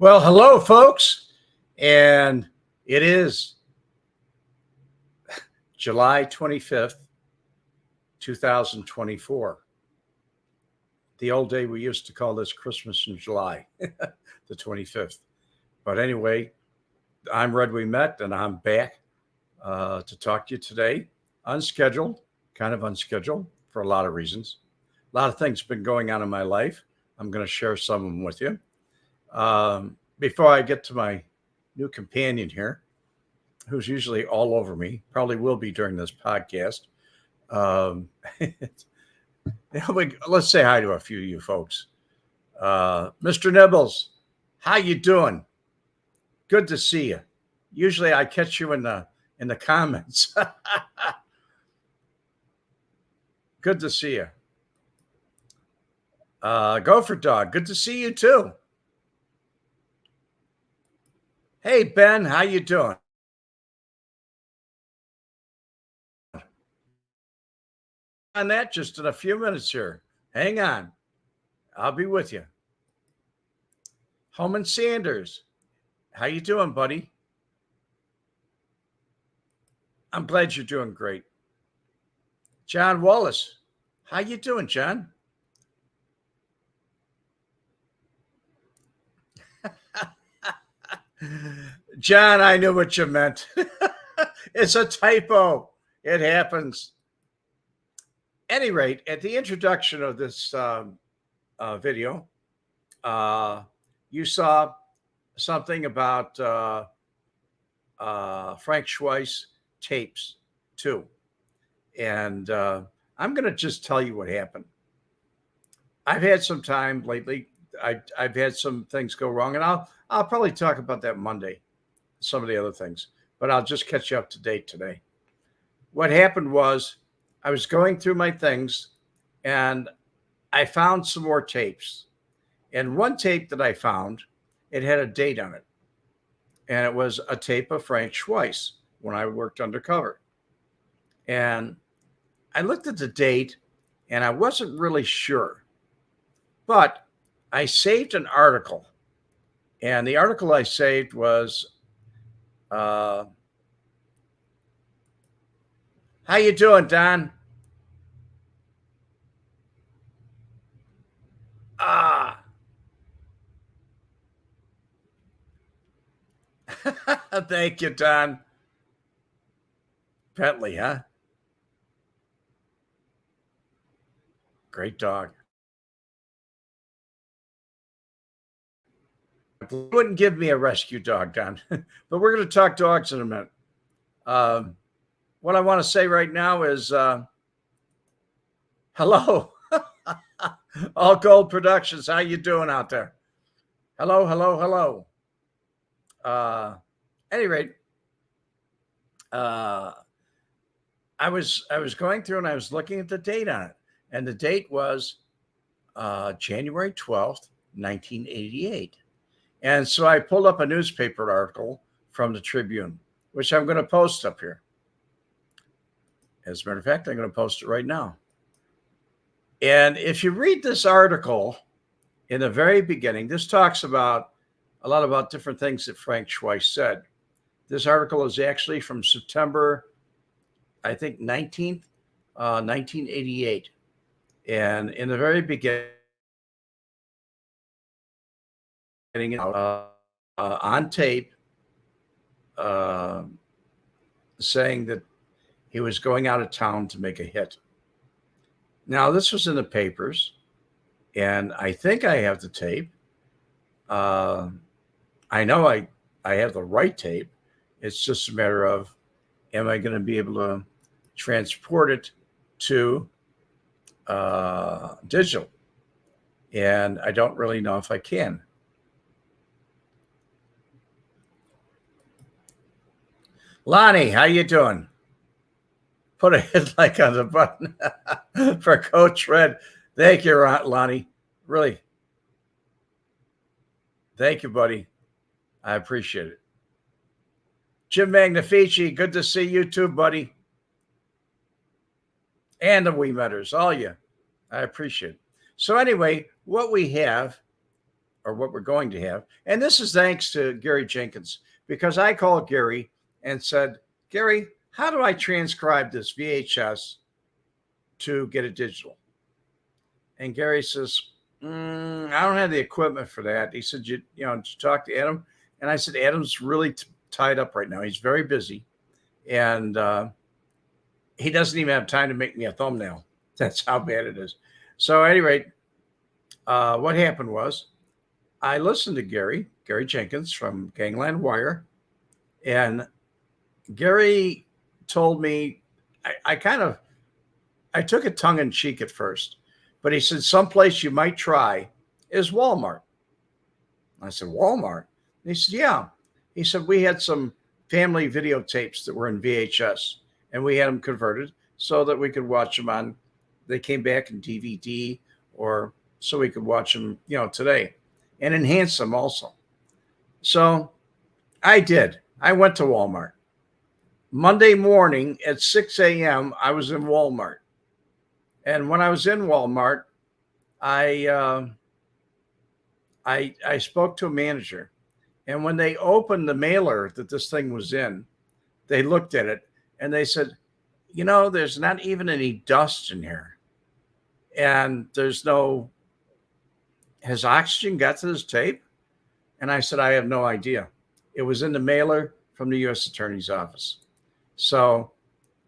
Well, hello, folks. And it is July 25th, 2024. The old day we used to call this Christmas in July, the 25th. But anyway, I'm Red We Met, and I'm back to talk to you today. Unscheduled, kind of unscheduled for a lot of reasons. A lot of things have been going on in my life. I'm going to share some of them with you. Before I get to my new companion here, who's usually all over me, probably will be during this podcast. Let's say hi to a few of you folks. Mr. Nibbles, how you doing? Good to see you. Usually I catch you in the comments. Good to see you. Gopher Dog, good to see you too. Hey, Ben, how you doing? On that just in a few minutes here. Hang on. I'll be with you. Holman Sanders, how you doing, buddy? I'm glad you're doing great. John Wallace, how you doing, John? John, I knew what you meant. It's a typo. It happens. Any rate, at the introduction of this video, you saw something about Frank Schweihs tapes too. And I'm going to just tell you what happened. I've had some time lately. I've had some things go wrong, and I'll probably talk about that Monday, some of the other things, but I'll just catch you up to date today. What happened was I was going through my things and I found some more tapes. And one tape that I found, it had a date on it. And it was a tape of Frank Schweihs when I worked undercover. And I looked at the date and I wasn't really sure. But I saved an article. And the article I saved was, how you doing, Don? Thank you, Don. Bentley, huh? Great dog. Wouldn't give me a rescue dog, Don, but we're going to talk dogs in a minute. What I want to say right now is hello. All Gold Productions. How you doing out there? Hello, hello, hello. Any rate, I was going through and I was looking at the date on it, and the date was January 12th, 1988. And so I pulled up a newspaper article from the Tribune, which I'm going to post up here. As a matter of fact, I'm going to post it right now. And if you read this article in the very beginning, this talks about a lot about different things that Frank Schweihs said. This article is actually from September, I think, 19th, 1988. And in the very beginning, on tape, saying that he was going out of town to make a hit. Now, this was in the papers, and I think I have the tape. I know I have the right tape. It's just a matter of, am I going to be able to transport it to digital? And I don't really know if I can. Lonnie, how you doing? Put a hit like on the button for Coach Red. Thank you, Lonnie. Really. Thank you, buddy. I appreciate it. Jim Magnifici, good to see you too, buddy. And the Wee Metters, all you. I appreciate it. So anyway, what we have or what we're going to have. And this is thanks to Gary Jenkins, because I called Gary and said, Gary, how do I transcribe this VHS to get it digital? And Gary says, I don't have the equipment for that. He said, did you talk to Adam? And I said, Adam's really tied up right now. He's very busy. And he doesn't even have time to make me a thumbnail. That's how bad it is. So at any rate, what happened was I listened to Gary Jenkins from Gangland Wire. And Gary told me, I took it tongue in cheek at first, but he said, someplace you might try is Walmart. I said, Walmart? And he said, yeah. He said, we had some family videotapes that were in VHS, and we had them converted so that we could watch them they came back in DVD, or so we could watch them, today, and enhance them also. So I did. I went to Walmart. Monday morning at 6 a.m., I was in Walmart. And when I was in Walmart, I spoke to a manager. And when they opened the mailer that this thing was in, they looked at it and they said, there's not even any dust in here. And has oxygen got to this tape? And I said, I have no idea. It was in the mailer from the U.S. Attorney's Office. So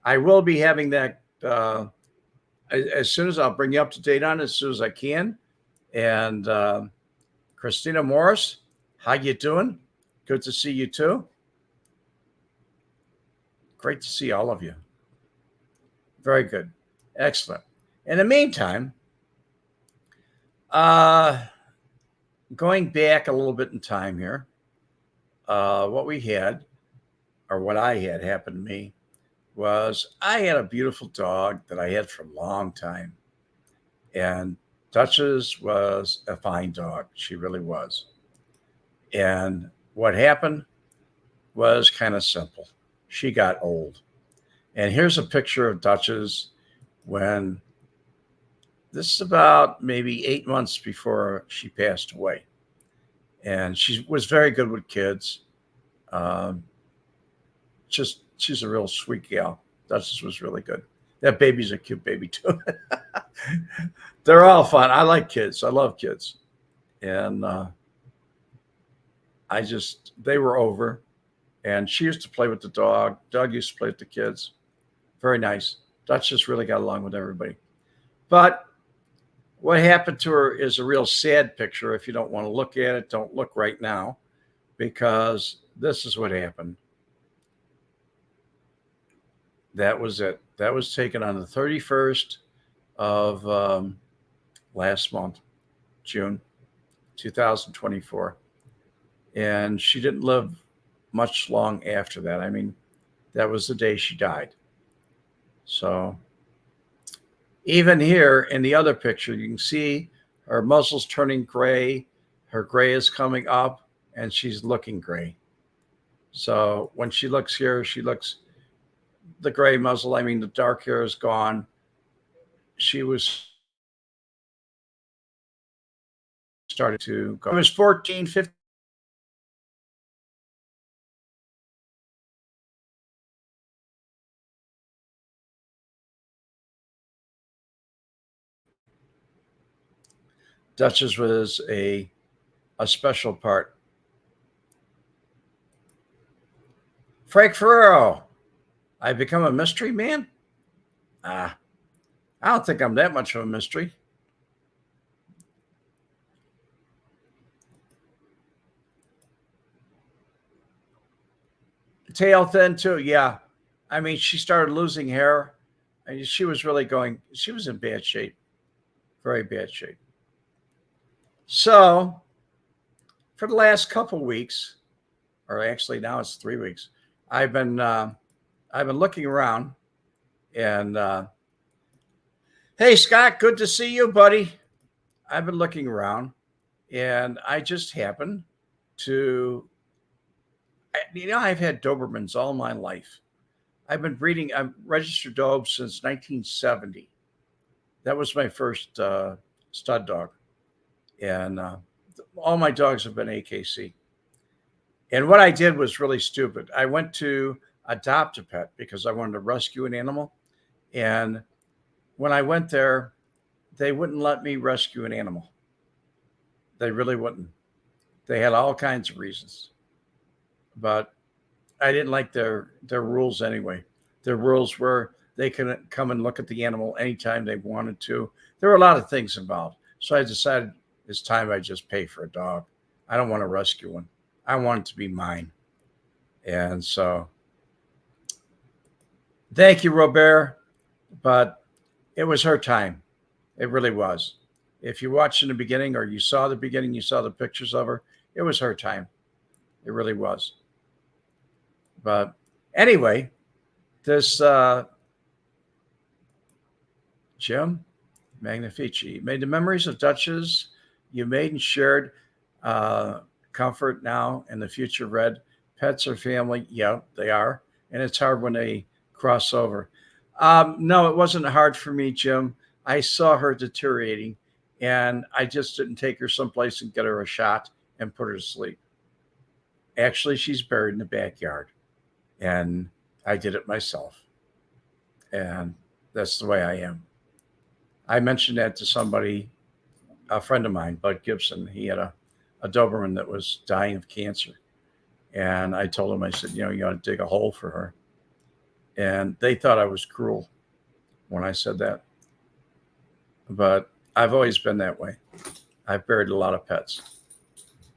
I will be having that as soon as I'll bring you up to date on it as soon as I can. And Christina Morris, how you doing? Good to see you too. Great to see all of you. Very good. Excellent. In the meantime, going back a little bit in time here, what I had happen to me was I had a beautiful dog that I had for a long time. And Dutchess was a fine dog. She really was. And what happened was kind of simple. She got old. And here's a picture of Dutchess when this is about maybe 8 months before she passed away. And she was very good with kids. She's a real sweet gal. Dutchess was really good. That baby's a cute baby too. They're all fun. I like kids. I love kids. And they were over. And she used to play with the dog. Dog used to play with the kids. Very nice. Dutchess really got along with everybody. But what happened to her is a real sad picture. If you don't want to look at it, don't look right now, because this is what happened. That was it. That was taken on the 31st of last month, June 2024. And she didn't live much long after that. I mean, that was the day she died. So even here in the other picture, you can see her muzzle's turning gray. Her gray is coming up and she's looking gray. So when she looks here, the gray muzzle, the dark hair is gone. She was started to go. It was 14, 15. Dutchess was a special part. Frank Ferrero, I become a mystery man? I don't think I'm that much of a mystery. Tail thin too, yeah. She started losing hair. She was in bad shape. Very bad shape. So for the last couple weeks, or actually now it's 3 weeks, I've been looking around, and hey Scott, good to see you, buddy. I've been looking around, and I just happened to, I've had Dobermans all my life. I've been breeding. I'm registered dog since 1970. That was my first stud dog, and all my dogs have been AKC. And what I did was really stupid. I went to adopt a pet because I wanted to rescue an animal. And when I went there, they wouldn't let me rescue an animal. They really wouldn't. They had all kinds of reasons. But I didn't like their rules anyway. Their rules were they could come and look at the animal anytime they wanted to. There were a lot of things involved. So I decided it's time I just pay for a dog. I don't want to rescue one. I want it to be mine. And so thank you, Robert. But it was her time. It really was. If you watched in the beginning or you saw the beginning, you saw the pictures of her, it was her time. It really was. But anyway, this Jim Magnifici made the memories of Dutchess you made and shared comfort now and the future red. Pets are family. Yeah, they are. And it's hard when they cross over. No, it wasn't hard for me, Jim. I saw her deteriorating and I just didn't take her someplace and get her a shot and put her to sleep. Actually, she's buried in the backyard and I did it myself. And that's the way I am. I mentioned that to somebody, a friend of mine, Bud Gibson. He had a Doberman that was dying of cancer. And I told him, I said, you ought to dig a hole for her. And they thought I was cruel when I said that. But I've always been that way. I've buried a lot of pets.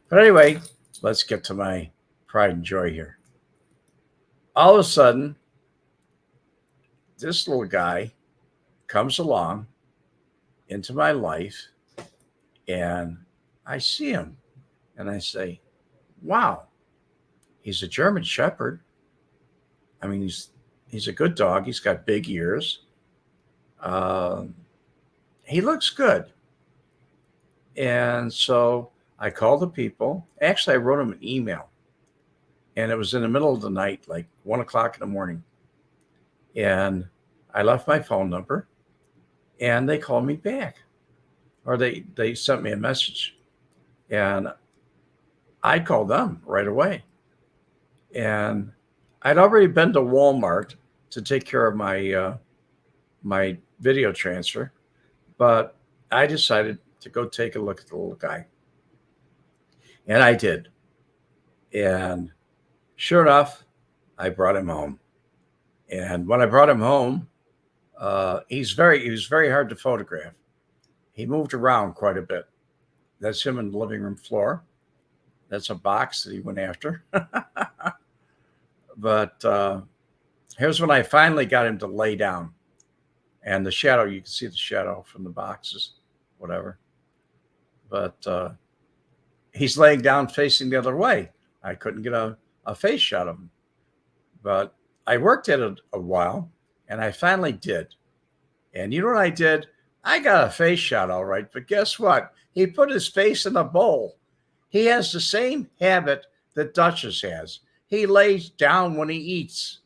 But anyway, let's get to my pride and joy here. All of a sudden, this little guy comes along into my life and I see him and I say, wow, he's a German Shepherd. I mean, he's a good dog. He's got big ears. He looks good. And so I called the people. Actually, I wrote him an email. And it was in the middle of the night, like 1 o'clock in the morning. And I left my phone number. And they called me back. Or they sent me a message. And I called them right away. And I'd already been to Walmart to take care of my my video transfer, but I decided to go take a look at the little guy. And I did. And sure enough, I brought him home. And when I brought him home, he was very hard to photograph. He moved around quite a bit. That's him in the living room floor. That's a box that he went after. But here's when I finally got him to lay down. And the shadow, you can see the shadow from the boxes, whatever. But he's laying down facing the other way. I couldn't get a face shot of him. But I worked at it a while, and I finally did. And you know what I did? I got a face shot all right, but guess what? He put his face in a bowl. He has the same habit that Dutchess has. He lays down when he eats.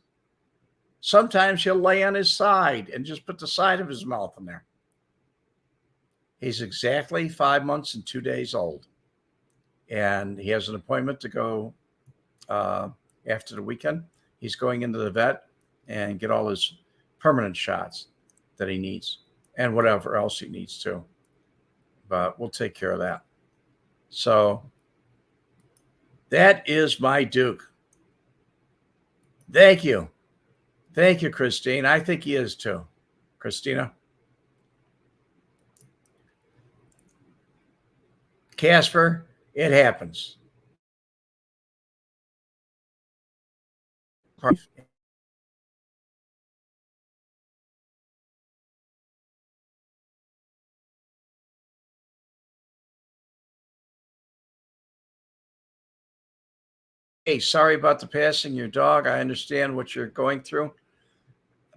Sometimes he'll lay on his side and just put the side of his mouth in there. He's exactly 5 months and 2 days old. And he has an appointment to go after the weekend. He's going into the vet and get all his permanent shots that he needs and whatever else he needs too. But we'll take care of that. So that is my Duke. Thank you. Thank you, Christine. I think he is too. Christina. Casper, it happens. Hey, sorry about the passing your dog. I understand what you're going through.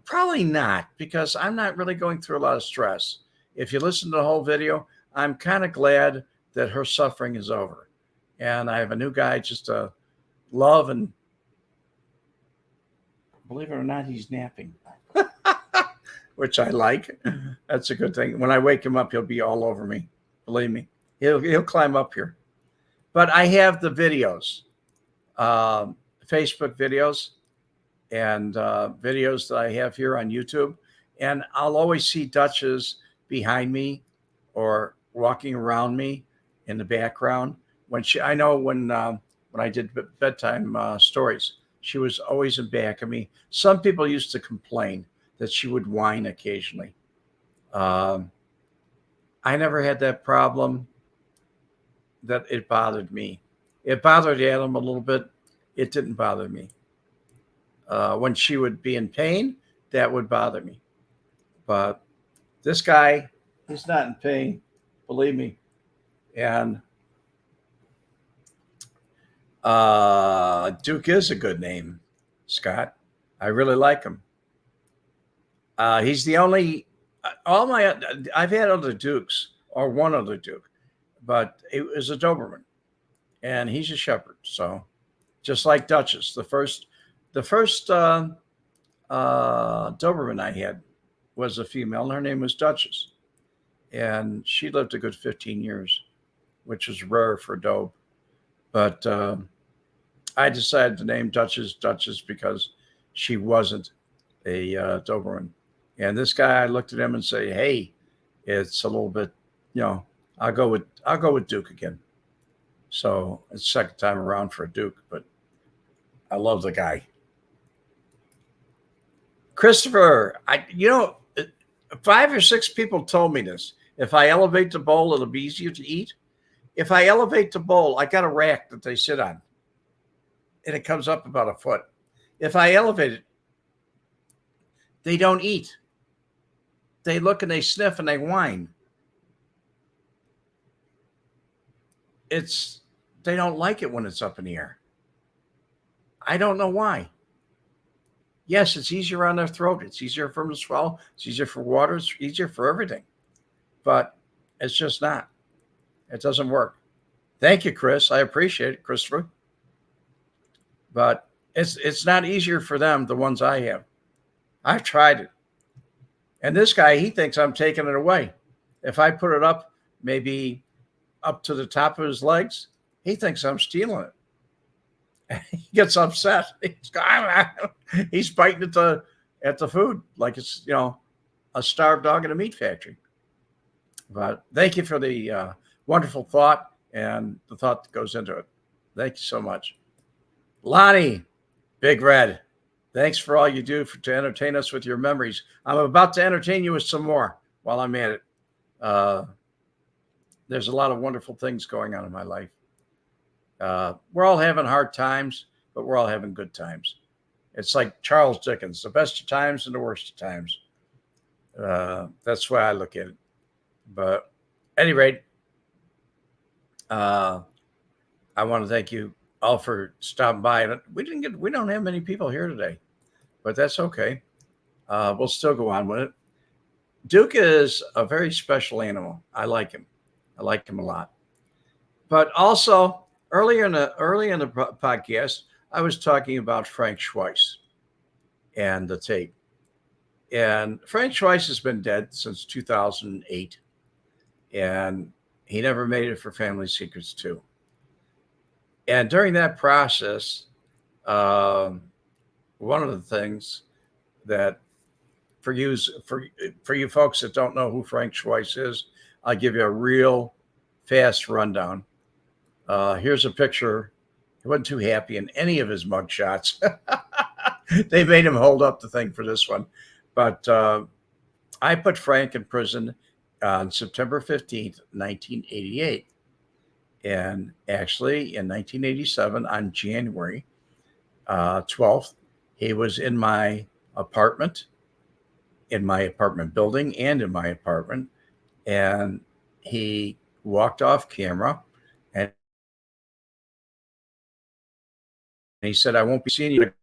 Probably not, because I'm not really going through a lot of stress. If you listen to the whole video, I'm kind of glad that her suffering is over. And I have a new guy just to love, and believe it or not, he's napping, which I like. That's a good thing. When I wake him up, he'll be all over me. Believe me, he'll climb up here. But I have the videos, Facebook videos, and videos that I have here on YouTube. And I'll always see Dutchess behind me or walking around me in the background. I know when I did bedtime stories, she was always in back of me. Some people used to complain that she would whine occasionally. Um, I never had that problem that it bothered me. It bothered Adam a little bit. It didn't bother me. When she would be in pain, that would bother me. But this guy, he's not in pain, believe me. And Duke is a good name, Scott. I really like him. He's the only, I've had other Dukes or one other Duke, but it was a Doberman and he's a Shepherd. So just like Dutchess, the first Doberman I had was a female, and her name was Dutchess. And she lived a good 15 years, which is rare for a Dobe. But I decided to name Dutchess because she wasn't a Doberman. And this guy, I looked at him and say, "Hey, it's a little bit, I'll go with Duke again." So it's the second time around for a Duke, but I love the guy. Christopher, 5 or 6 people told me this. If I elevate the bowl, it'll be easier to eat. If I elevate the bowl, I got a rack that they sit on, and it comes up about a foot. If I elevate it, they don't eat. They look and they sniff and they whine. They don't like it when it's up in the air. I don't know why. Yes, it's easier on their throat. It's easier for them to swallow. It's easier for water. It's easier for everything. But it's just not. It doesn't work. Thank you, Chris. I appreciate it, Christopher. But it's not easier for them, the ones I have. I've tried it. And this guy, he thinks I'm taking it away. If I put it up, maybe up to the top of his legs, he thinks I'm stealing it. He gets upset. He's biting at the food like it's a starved dog in a meat factory. But thank you for the wonderful thought and the thought that goes into it. Thank you so much, Lonnie. Big Red. Thanks for all you do to entertain us with your memories. I'm about to entertain you with some more while I'm at it. There's a lot of wonderful things going on in my life. We're all having hard times, but we're all having good times. It's like Charles Dickens, the best of times and the worst of times. That's why I look at it. But at any rate, I want to thank you all for stopping by. We don't have many people here today, but that's okay. We'll still go on with it. Duke is a very special animal. I like him. I like him a lot. But also, early in the podcast, I was talking about Frank Schweihs and the tape. And Frank Schweihs has been dead since 2008, and he never made it for Family Secrets 2. And during that process, one of the things that for you folks that don't know who Frank Schweihs is, I'll give you a real fast rundown. Here's a picture. He wasn't too happy in any of his mug shots. They made him hold up the thing for this one. But I put Frank in prison on September 15th, 1988. And actually, in 1987, on January 12th, he was in my apartment building and in my apartment. And he walked off camera and he said, "I won't be seeing you."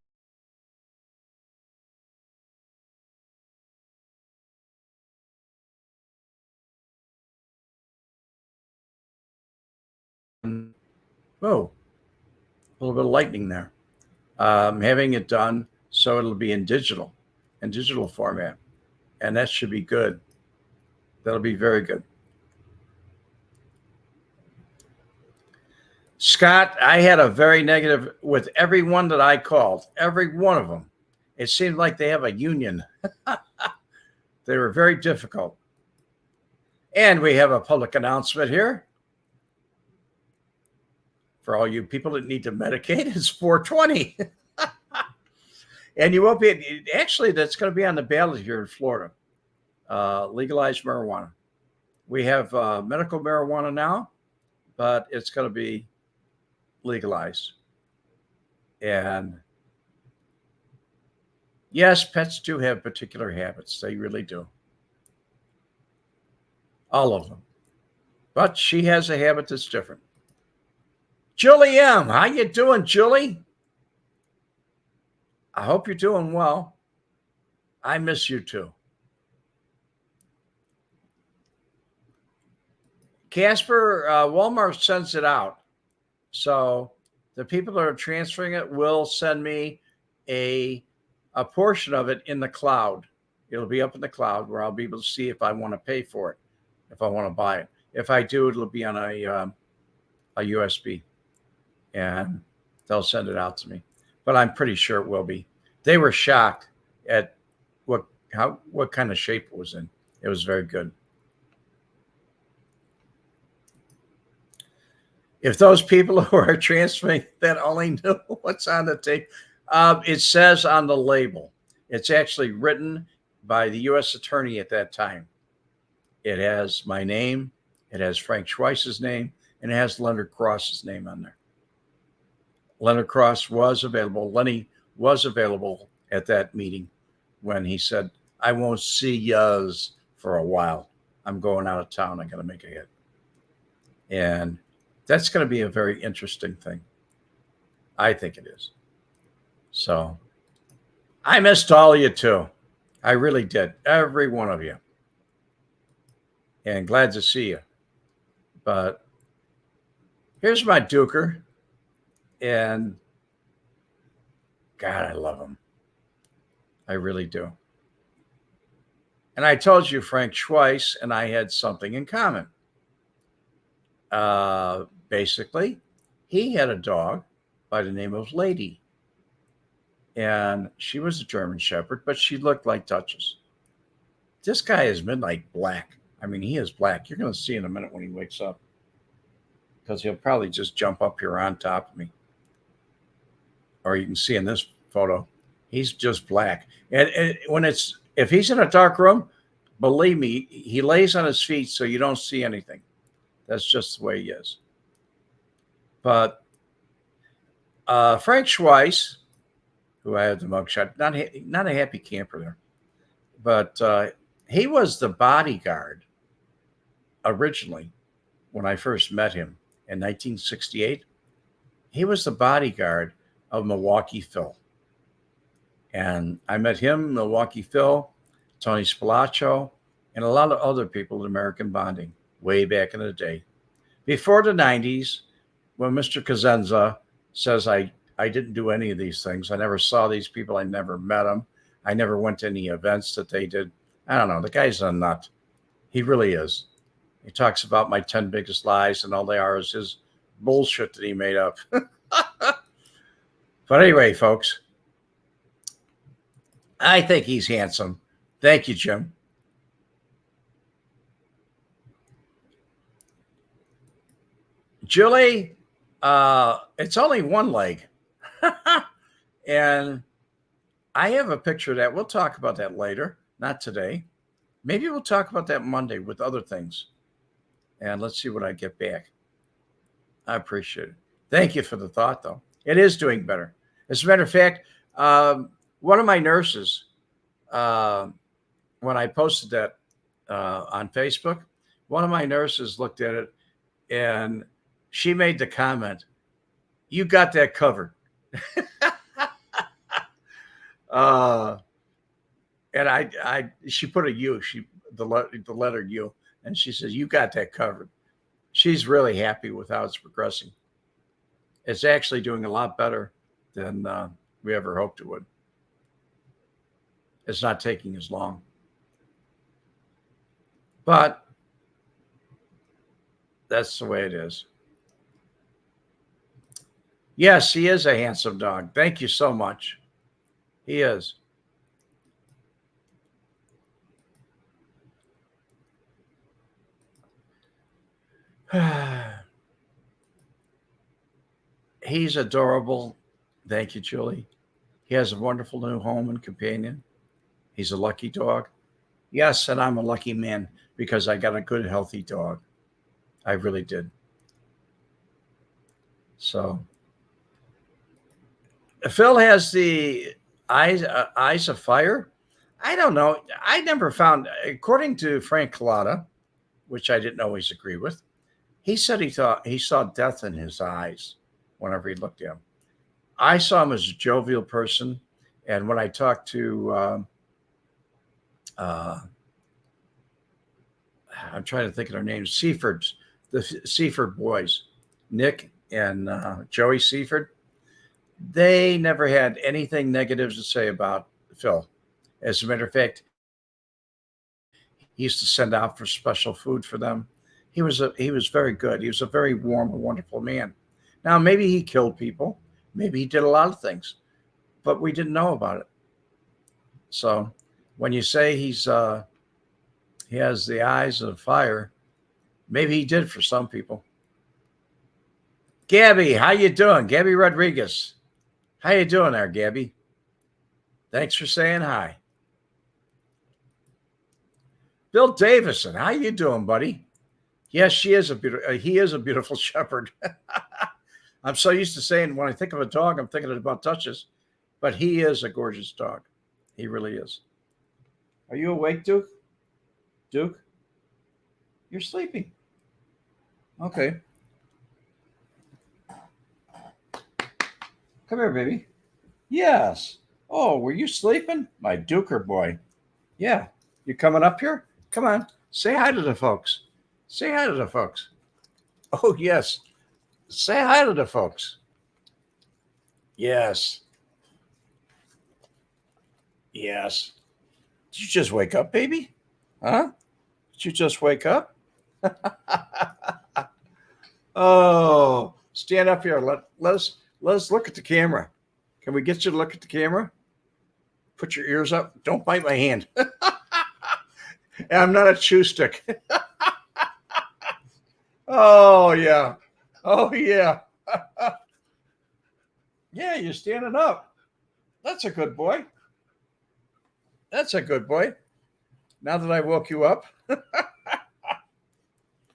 Whoa, a little bit of lightning there. Having it done so it'll be in digital format. And that should be good. That'll be very good. Scott, I had a very negative with every one that I called, every one of them. It seemed like they have a union. They were very difficult. And we have a public announcement here for all you people that need to medicate. It's 420. And you won't be, actually, that's going to be on the ballot here in Florida. Legalize marijuana. We have medical marijuana now, but it's going to be legalized. And yes, pets do have particular habits. They really do. All of them. But she has a habit that's different. Julie M., how you doing, Julie? I hope you're doing well. I miss you too. Casper, Walmart sends it out. So the people that are transferring it will send me a portion of it in the cloud. It'll be up in the cloud where I'll be able to see if I want to pay for it, if I want to buy it. If I do, it'll be on a USB, and they'll send it out to me. But I'm pretty sure it will be. They were shocked at what kind of shape it was in. It was very good. If those people who are transferring that only knew what's on the tape, it says on the label. It's actually written by the U.S. attorney at that time. It has my name, it has Frank Schweihs' name, and it has Leonard Cross's name on there. Leonard Cross was available. Lenny was available at that meeting when he said, I won't see yous for a while. I'm going out of town. I got to make a hit. And that's going to be a very interesting thing. I think it is. So I missed all of you too. I really did. Every one of you. And glad to see you. But here's my Duker. And God, I love him. I really do. And I told you Frank Schweihs and I had something in common. Basically, he had a dog by the name of Lady. And she was a German Shepherd, but she looked like Dutchess. This guy is midnight black. I mean, he is black. You're going to see in a minute when he wakes up. Because he'll probably just jump up here on top of me. Or you can see in this photo, he's just black. And if he's in a dark room, believe me, he lays on his feet so you don't see anything. That's just the way he is. But Frank Schweihs, who I had the mugshot, not a happy camper there, but he was the bodyguard originally when I first met him in 1968. He was the bodyguard of Milwaukee Phil. And I met him, Milwaukee Phil, Tony Spilaccio, and a lot of other people at American Bonding way back in the day. Before the 90s, when Mr. Cosenza says I didn't do any of these things. I never saw these people. I never met them. I never went to any events that they did. I don't know. The guy's a nut. He really is. He talks about my 10 biggest lies, and all they are is his bullshit that he made up. But anyway, folks, I think he's handsome. Thank you, Jim. Julie, it's only one leg. And I have a picture of that. We'll talk about that later, not today. Maybe we'll talk about that Monday with other things. And let's see what I get back. I appreciate it. Thank you for the thought, though. It is doing better. As a matter of fact, one of my nurses, when I posted that on Facebook, one of my nurses looked at it and she made the comment, "You got that covered." And she put a U, the letter U, and she says, "You got that covered." She's really happy with how it's progressing. It's actually doing a lot better than we ever hoped it would. It's not taking as long. But that's the way it is. Yes, he is a handsome dog. Thank you so much. He is. He's adorable. Thank you, Julie. He has a wonderful new home and companion. He's a lucky dog. Yes, and I'm a lucky man because I got a good, healthy dog. I really did. So Phil has the eyes of fire. I don't know. I never found, according to Frank Collada, which I didn't always agree with. He said he thought he saw death in his eyes whenever he looked at him. I saw him as a jovial person, and when I talked to, uh, I'm trying to think of their names, Seafords, the Seaford boys, Nick and Joey Seaford, they never had anything negative to say about Phil. As a matter of fact, he used to send out for special food for them. He was very good. He was a very warm and wonderful man. Now maybe he killed people, maybe he did a lot of things, but we didn't know about it. So when you say he has the eyes of fire, maybe he did for some people. Gabby, how you doing? Gabby Rodriguez. How you doing there, Gabby? Thanks for saying hi. Bill Davison, how you doing, buddy? Yes, he is a beautiful shepherd. I'm so used to saying when I think of a dog, I'm thinking about Dutchess, but he is a gorgeous dog. He really is. Are you awake, Duke? Duke, you're sleeping. Okay. Come here, baby. Yes. Oh, were you sleeping? My Duker boy. Yeah. You coming up here? Come on. Say hi to the folks. Say hi to the folks. Oh, yes. Say hi to the folks. Yes. Yes. Did you just wake up, baby? Huh? Did you just wake up? Oh, stand up here. Let us look at the camera. Can we get you to look at the camera? Put your ears up. Don't bite my hand. I'm not a chew stick. Oh yeah. Oh yeah. Yeah, you're standing up. That's a good boy. That's a good boy. Now that I woke you up.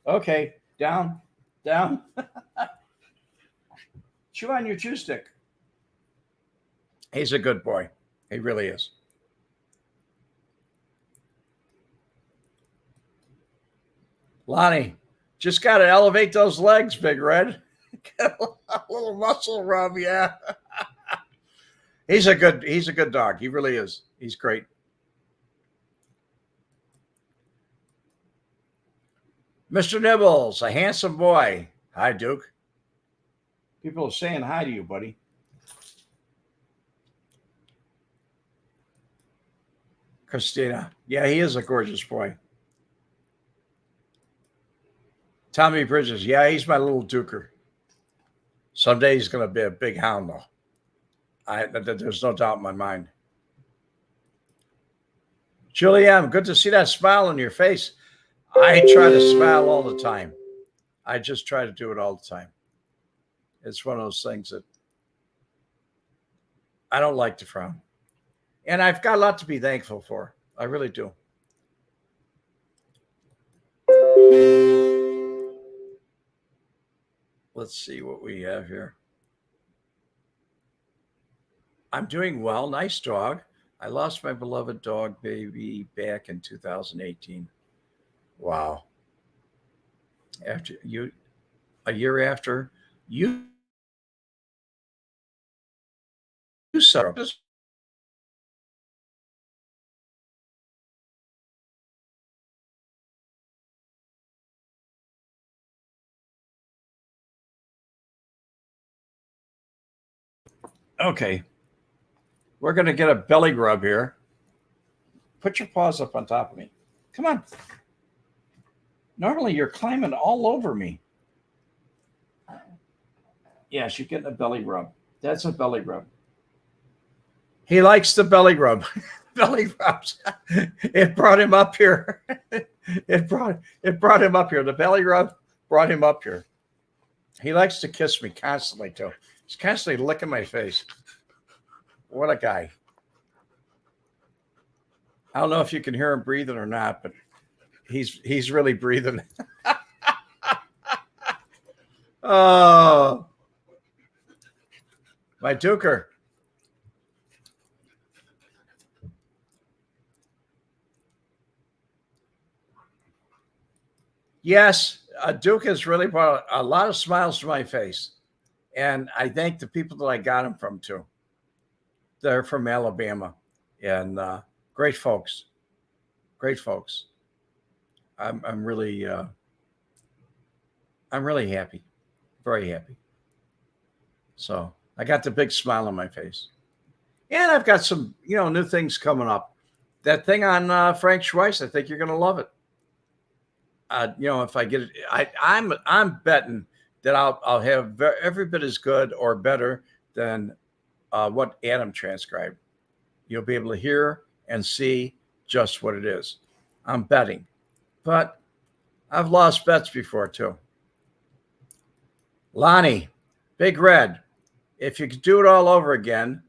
Okay, down, down. Chew on your chew stick. He's a good boy. He really is. Lonnie, just got to elevate those legs, Big Red. Get a little muscle rub, yeah. He's a good dog. He really is. He's great. Mr. Nibbles, a handsome boy. Hi, Duke. People are saying hi to you, buddy. Christina. Yeah, he is a gorgeous boy. Tommy Bridges. Yeah, he's my little Duker. Someday he's going to be a big hound, though. There's no doubt in my mind. Julianne, good to see that smile on your face. I try to smile all the time. I just try to do it all the time. It's one of those things that I don't like to frown. And I've got a lot to be thankful for. I really do. Let's see what we have here. I'm doing well. Nice dog. I lost my beloved dog baby back in 2018. Wow. After you, a year after you, you saw this. Okay. We're going to get a belly rub here. Put your paws up on top of me. Come on. Normally you're climbing all over me. Yeah, she's getting a belly rub. That's a belly rub. He likes the belly rub. Belly rubs. It brought him up here. It brought him up here. The belly rub brought him up here. He likes to kiss me constantly too. He's constantly licking my face. What a guy. I don't know if you can hear him breathing or not, but he's really breathing. Oh, my Duker. Yes, Duke has really brought a lot of smiles to my face. And I thank the people that I got him from too. They're from Alabama, and great folks. Great folks. I'm really I'm really happy, very happy. So I got the big smile on my face, and I've got some new things coming up. That thing on Frank Schweihs, I think you're going to love it. If I get it, I'm betting that I'll have every bit as good or better than what Adam transcribed. You'll be able to hear and see just what it is. I'm betting, but I've lost bets before too. Lonnie, Big Red, if you could do it all over again,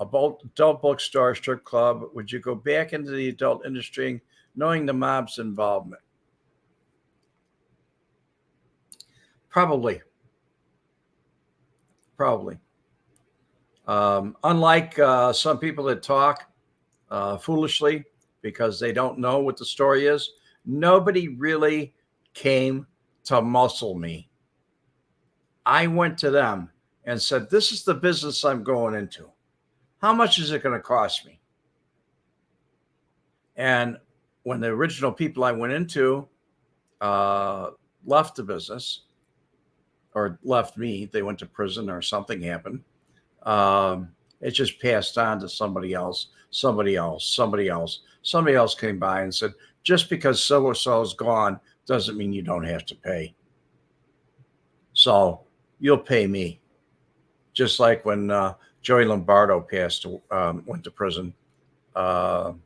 adult bookstore, strip club, would you go back into the adult industry knowing the mob's involvement? Probably. Unlike some people that talk foolishly because they don't know what the story is, nobody really came to muscle me. I went to them and said, this is the business I'm going into. How much is it going to cost me? And when the original people I went into left the business or left me, they went to prison or something happened. It just passed on to somebody else. Somebody else came by and said, just because so-and-so is gone doesn't mean you don't have to pay. So you'll pay me. Just like when Joey Lombardo went to prison. One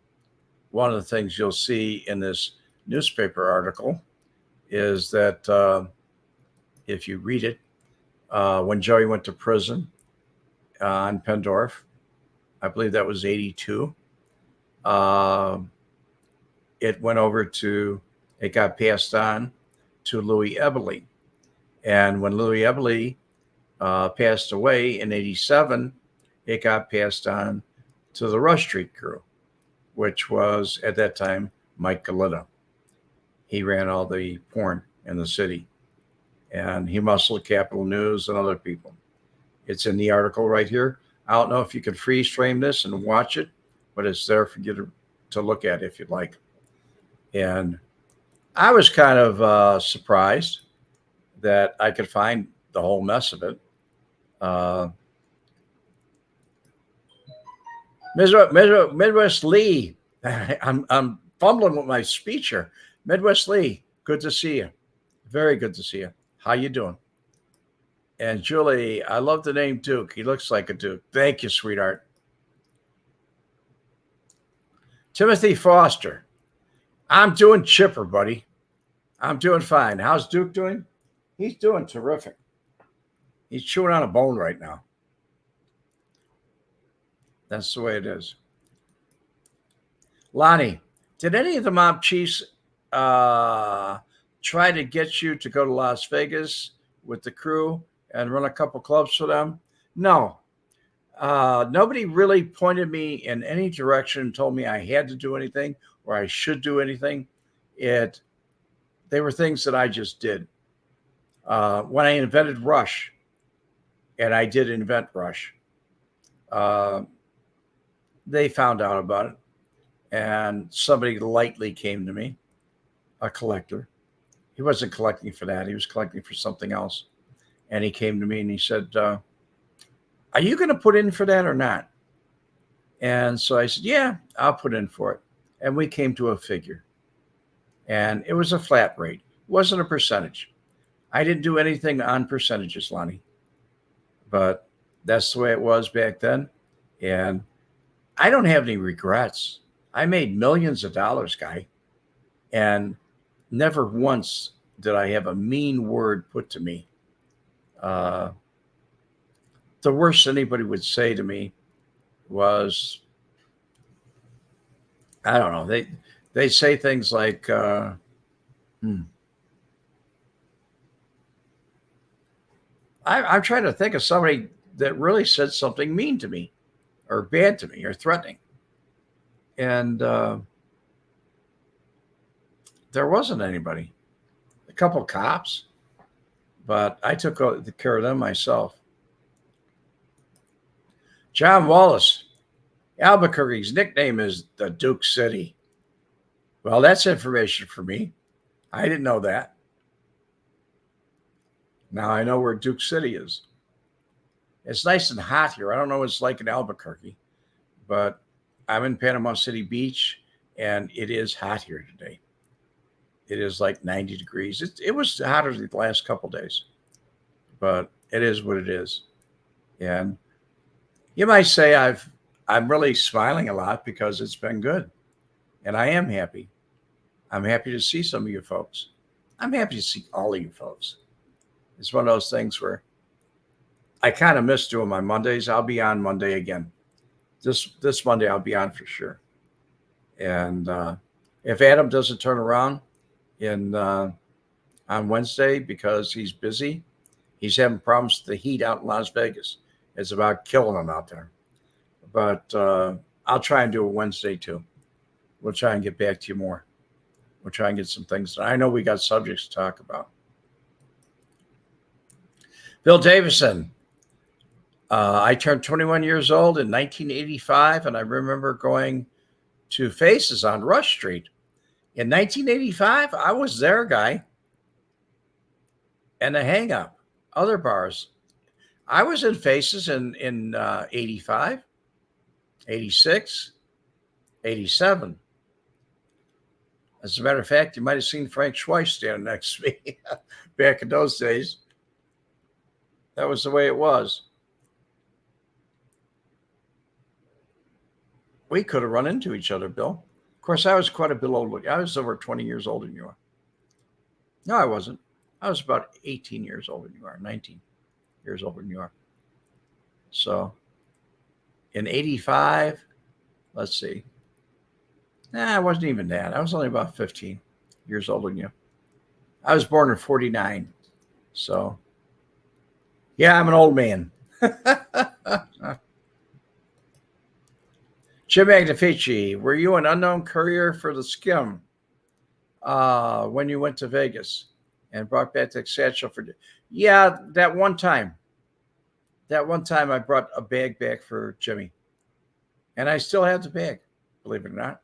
of the things you'll see in this newspaper article is that if you read it, when Joey went to prison on Pendorf, I believe that was 82. It got passed on to Louis Eberle. And when Louis Eberle passed away in 87, it got passed on to the Rush Street crew, which was at that time Mike Galita. He ran all the porn in the city, and he muscled Capital News and other people. It's in the article right here. I don't know if you can freeze frame this and watch it, but it's there for you to look at if you'd like. And I was kind of surprised that I could find the whole mess of it. Midwest Lee, I'm fumbling with my speech here. Midwest Lee, good to see you. Very good to see you. How you doing? And Julie, I love the name Duke. He looks like a Duke. Thank you, sweetheart. Timothy Foster, I'm doing chipper, buddy. I'm doing fine. How's Duke doing? He's doing terrific. He's chewing on a bone right now. That's the way it is. Lonnie, did any of the mob chiefs try to get you to go to Las Vegas with the crew and run a couple clubs for them? No. Nobody really pointed me in any direction and told me I had to do anything or I should do anything. They were things that I just did. When I invented Rush, and I did invent Rush, they found out about it, and somebody lightly came to me, a collector. He wasn't collecting for that. He was collecting for something else. And he came to me and he said, are you going to put in for that or not? And so I said, yeah, I'll put in for it. And we came to a figure. And it was a flat rate. It wasn't a percentage. I didn't do anything on percentages, Lonnie. but that's the way it was back then. And I don't have any regrets. I made millions of dollars, guy, and never once did I have a mean word put to me. Uh, the worst anybody would say to me was, I don't know. They say things like, hmm. I'm trying to think of somebody that really said something mean to me, or bad to me, or threatening, and there wasn't anybody. A couple cops, but I took care of them myself. John Wallace, Albuquerque's nickname is the Duke City. Well, that's information for me. I didn't know that. Now I know where Duke City is. It's nice and hot here. I don't know what it's like in Albuquerque, but I'm in Panama City Beach, and it is hot here today. It is like 90 degrees. It was hotter the last couple days, but it is what it is. And you might say I'm really smiling a lot because it's been good, and I am happy. I'm happy to see some of you folks. I'm happy to see all of you folks. It's one of those things where I kind of miss doing my Mondays. I'll be on Monday again. This Monday I'll be on for sure. And if Adam doesn't turn around on Wednesday because he's busy, he's having problems with the heat out in Las Vegas. It's about killing him out there. But I'll try and do a Wednesday too. We'll try and get back to you more. We'll try and get some things. I know we got subjects to talk about. Bill Davison. I turned 21 years old in 1985, and I remember going to Faces on Rush Street. In 1985, I was there, guy. And the Hang Up, other bars. I was in Faces in 85, 86, 87. As a matter of fact, you might have seen Frank Schweihs standing next to me back in those days. That was the way it was. We could have run into each other, Bill. Of course, I was quite a bit older. I was over 20 years older than you are. No, I wasn't. I was about 18 years older than you are, 19 years older than you are. So in 85, let's see. I wasn't even that. I was only about 15 years older than you. I was born in 49. So, yeah, I'm an old man. Jim Magnifici, were you an unknown courier for the Skim when you went to Vegas and brought back the satchel for? Yeah, that one time. That one time I brought a bag back for Jimmy. And I still have the bag, believe it or not.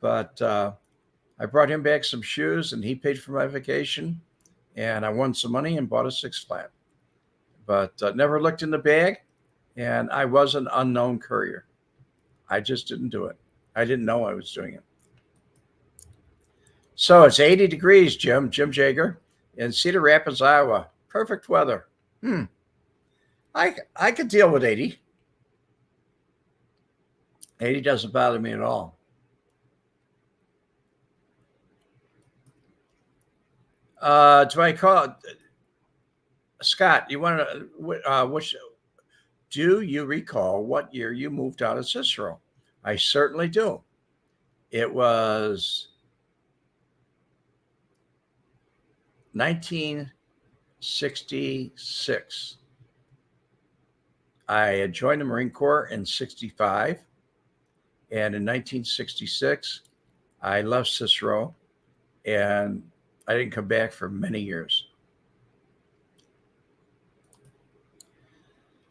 But I brought him back some shoes, and he paid for my vacation. And I won some money and bought a six flat. But never looked in the bag, and I was an unknown courier. I just didn't do it. I didn't know I was doing it. So it's 80 degrees, Jim Jager, in Cedar Rapids, Iowa. Perfect weather. I could deal with 80. 80 doesn't bother me at all. Do I call Scott? You want to which? Do you recall what year you moved out of Cicero? I certainly do. It was 1966. I had joined the Marine Corps in 65. And in 1966, I left Cicero, and I didn't come back for many years.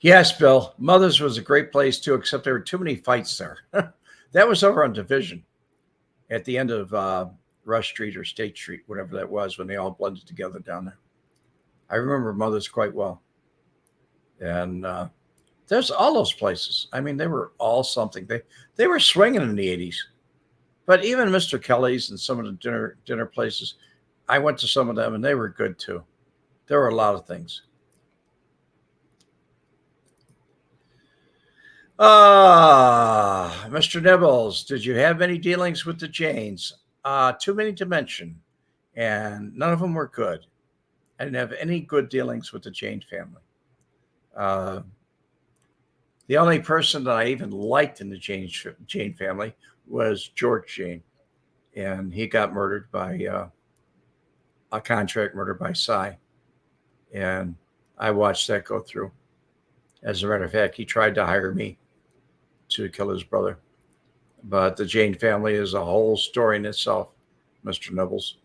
Yes, Bill. Mother's was a great place too, except there were too many fights there. That was over on Division at the end of Rush Street or State Street, whatever that was, when they all blended together down there. I remember Mother's quite well. And there's all those places. I mean, they were all something. They were swinging in the 80s. But even Mr. Kelly's and some of the dinner places, I went to some of them, and they were good too. There were a lot of things. Mr. Nibbles, did you have any dealings with the Janes? Too many to mention, and none of them were good. I didn't have any good dealings with the Jane family. Uh, the only person that I even liked in the Jane family was George Jane, and he got murdered by a contract murder by Cy, and I watched that go through. As a matter of fact, he tried to hire me to kill his brother. But the Jane family is a whole story in itself, Mr. Nibbles.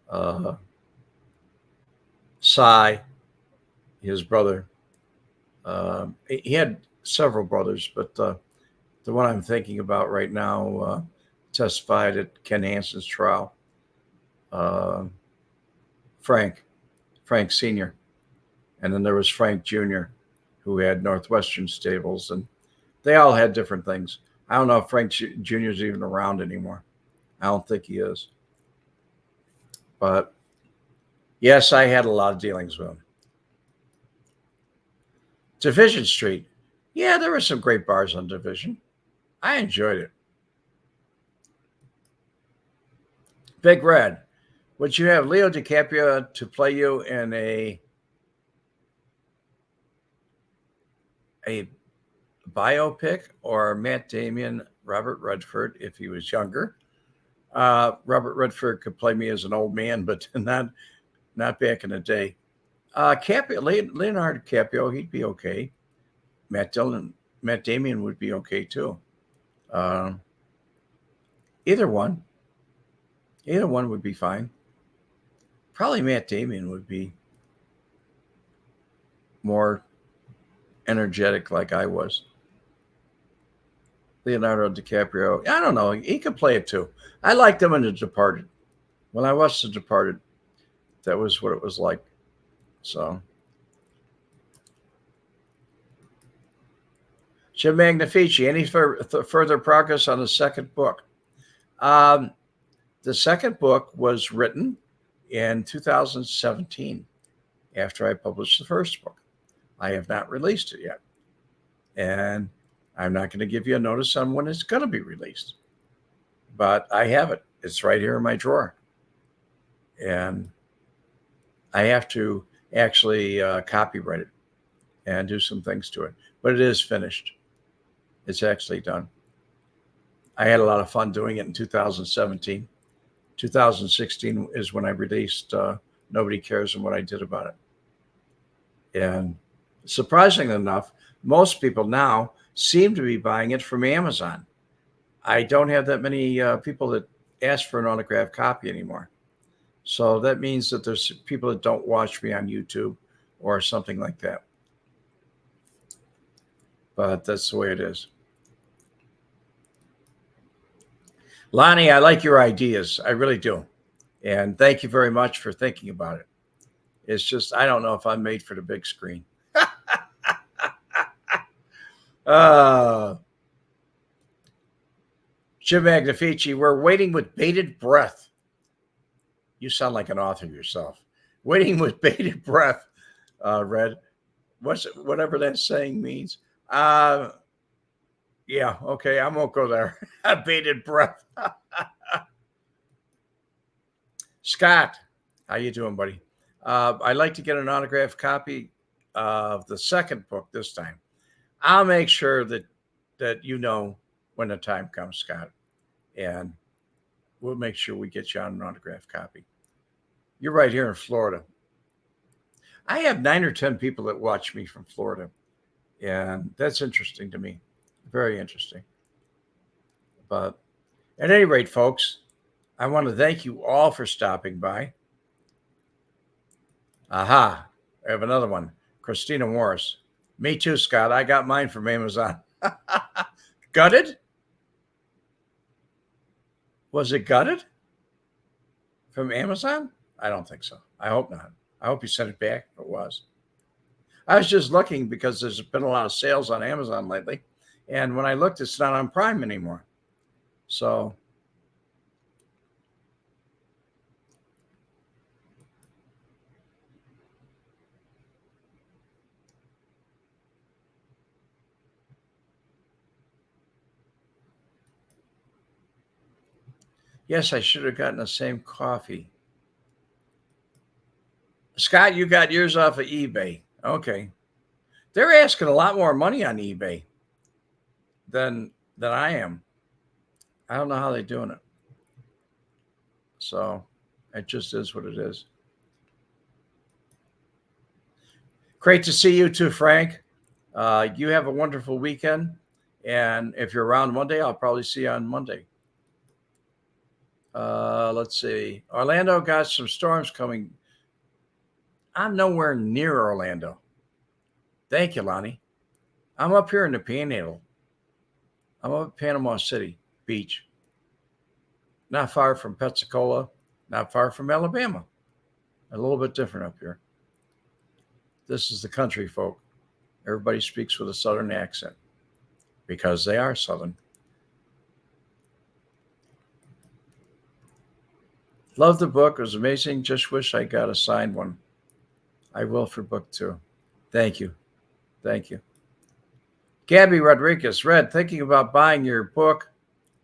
Uh, Cy, his brother, he had several brothers, but the one I'm thinking about right now testified at Ken Hansen's trial. Uh, Frank Sr., and then there was Frank Jr., who had Northwestern stables, and they all had different things. I don't know if Frank Jr. is even around anymore. I don't think he is. But yes, I had a lot of dealings with him. Division Street. Yeah, there were some great bars on Division. I enjoyed it. Big Red. Would you have Leo DiCaprio to play you in a biopic, or Matt Damon, Robert Redford if he was younger? Robert Redford could play me as an old man, but not back in the day. Leonardo DiCaprio, he'd be okay. Matt Damon would be okay too. Uh, either one would be fine. Probably Matt Damon would be more energetic like I was. Leonardo DiCaprio, I don't know. He could play it too. I liked him in The Departed. When I watched The Departed, that was what it was like. So, Jim Magnifici, any further progress on the second book? The second book was written in 2017 after I published the first book. I have not released it yet. And I'm not going to give you a notice on when it's going to be released. But I have it. It's right here in my drawer. And I have to actually copyright it and do some things to it. But it is finished. It's actually done. I had a lot of fun doing it in 2017. 2016 is when I released Nobody Cares and What I Did About It. And surprisingly enough, most people now seem to be buying it from Amazon. I don't have that many people that ask for an autographed copy anymore. So that means that there's people that don't watch me on YouTube or something like that. But that's the way it is. Lonnie, I like your ideas. I really do. And thank you very much for thinking about it. It's just, I don't know if I'm made for the big screen. Jim Magnifici, we're waiting with bated breath. You sound like an author yourself. Waiting with bated breath, Red. Whatever that saying means. Yeah, okay, I won't go there. Bated breath. Scott, how you doing, buddy? I'd like to get an autographed copy of the second book this time. I'll make sure that you know when the time comes, Scott, and we'll make sure we get you on an autographed copy. You're right here in Florida. I have 9 or 10 people that watch me from Florida, and that's interesting to me. Very interesting. But at any rate, folks, I want to thank you all for stopping by. Aha, I have another one. Christina Morris. Me too, Scott. I got mine from Amazon. Gutted? Was it gutted from Amazon? I don't think so. I hope not. I hope you sent it back if it was. I was just looking because there's been a lot of sales on Amazon lately. And when I looked, it's not on Prime anymore. So Yes, I should have gotten the same coffee. Scott, you got yours off of eBay. Okay. They're asking a lot more money on eBay than I am. I don't know how they're doing it. So it just is what it is. Great to see you too, Frank. You have a wonderful weekend. And if you're around Monday, I'll probably see you on Monday. Let's see. Orlando got some storms coming. I'm nowhere near Orlando. Thank you, Lonnie. I'm up here in the Panhandle. I'm up at Panama City Beach, not far from Pensacola, not far from Alabama. A little bit different up here. This is the country folk. Everybody speaks with a Southern accent because they are Southern. Love the book. It was amazing. Just wish I got a signed one. I will for book 2. Thank you. Thank you. Gabby Rodriguez, Red, thinking about buying your book,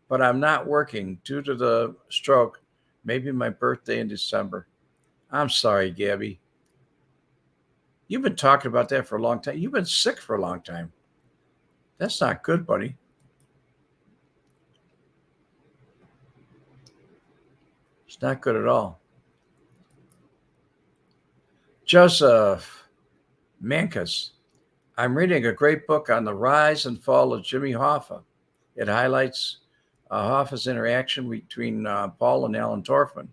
but I'm not working due to the stroke. Maybe my birthday in December. I'm sorry, Gabby. You've been talking about that for a long time. You've been sick for a long time. That's not good, buddy. It's not good at all. Joseph Mankus, I'm reading a great book on the rise and fall of Jimmy Hoffa. It highlights Hoffa's interaction between Paul and Alan Torfman.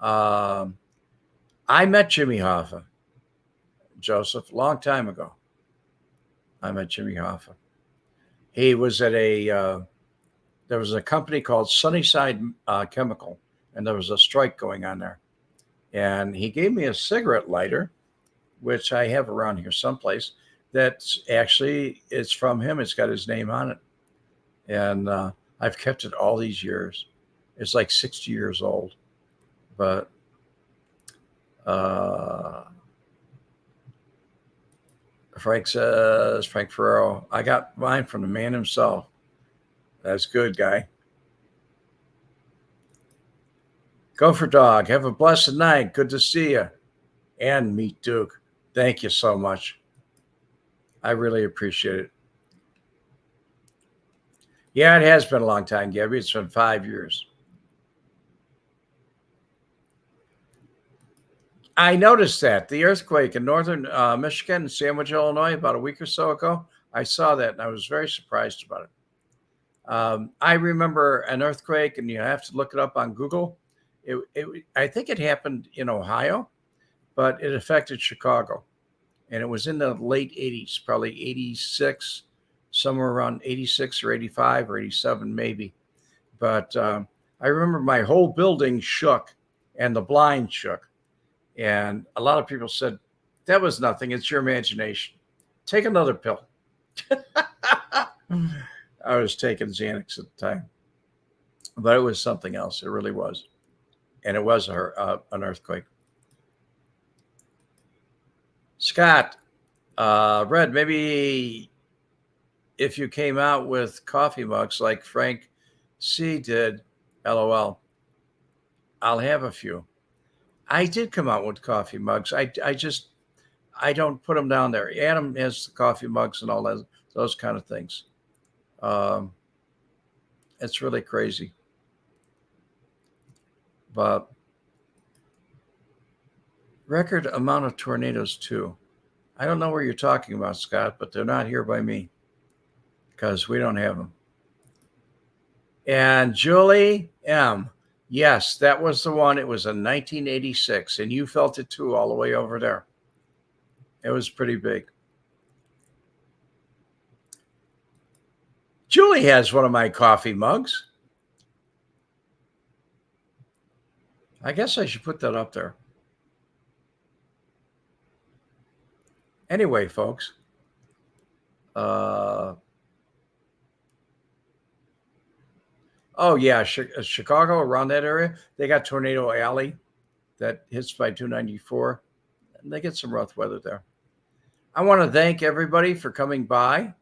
I met Jimmy Hoffa, Joseph, a long time ago. I met Jimmy Hoffa. He was at there was a company called Sunnyside Chemical, and there was a strike going on there. And he gave me a cigarette lighter, which I have around here someplace. That's actually, it's from him. It's got his name on it. And I've kept it all these years. It's like 60 years old. But Frank says, Frank Ferrero, I got mine from the man himself. That's good, guy. Gopher Dog, have a blessed night. Good to see you. And meet Duke. Thank you so much. I really appreciate it. Yeah, it has been a long time, Gabby. It's been 5 years. I noticed that the earthquake in northern Michigan and Sandwich, Illinois, about a week or so ago, I saw that and I was very surprised about it. I remember an earthquake, and you have to look it up on Google. I think it happened in Ohio, but it affected Chicago. And it was in the late 80s, probably 86, somewhere around 86 or 85 or 87 maybe. But I remember my whole building shook and the blind shook. And a lot of people said, that was nothing. It's your imagination. Take another pill. I was taking Xanax at the time. But it was something else. It really was. And it was an earthquake. Scott, Red, maybe if you came out with coffee mugs like Frank C. did, LOL, I'll have a few. I did come out with coffee mugs. I don't put them down there. Adam has the coffee mugs and all those kind of things. It's really crazy. But record amount of tornadoes too. I don't know where you're talking about, Scott, but they're not here by me because we don't have them. And Julie M. Yes, that was the one. It was in 1986, and you felt it too all the way over there. It was pretty big. Julie has one of my coffee mugs. I guess I should put that up there. Anyway, folks, oh yeah, Chicago, around that area, they got Tornado Alley that hits by 294, and they get some rough weather there. I want to thank everybody for coming by.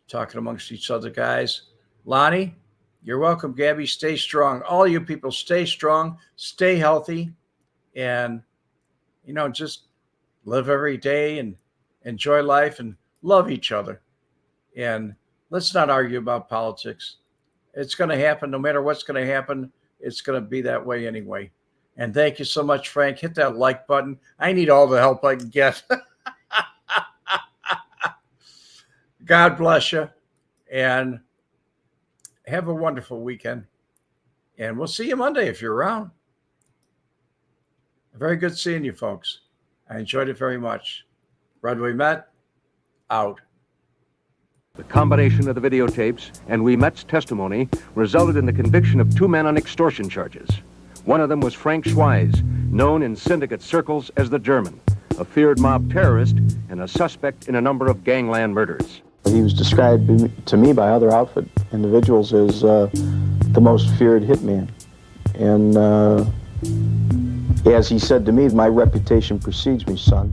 talking amongst each other, guys. Lonnie, you're welcome. Gabby, stay strong. All you people, stay strong, stay healthy, and, just live every day and enjoy life and love each other. And let's not argue about politics. It's going to happen. No matter what's going to happen, it's going to be that way anyway. And thank you so much, Frank. Hit that like button. I need all the help I can get. God bless you. And have a wonderful weekend. And we'll see you Monday if you're around. Very good seeing you, folks. I enjoyed it very much. Broadway Met, out. The combination of the videotapes and Ouimet's testimony resulted in the conviction of 2 men on extortion charges. One of them was Frank Schweihs, known in syndicate circles as the German, a feared mob terrorist and a suspect in a number of gangland murders. He was described to me by other outfit individuals as the most feared hitman. And as he said to me, my reputation precedes me, son.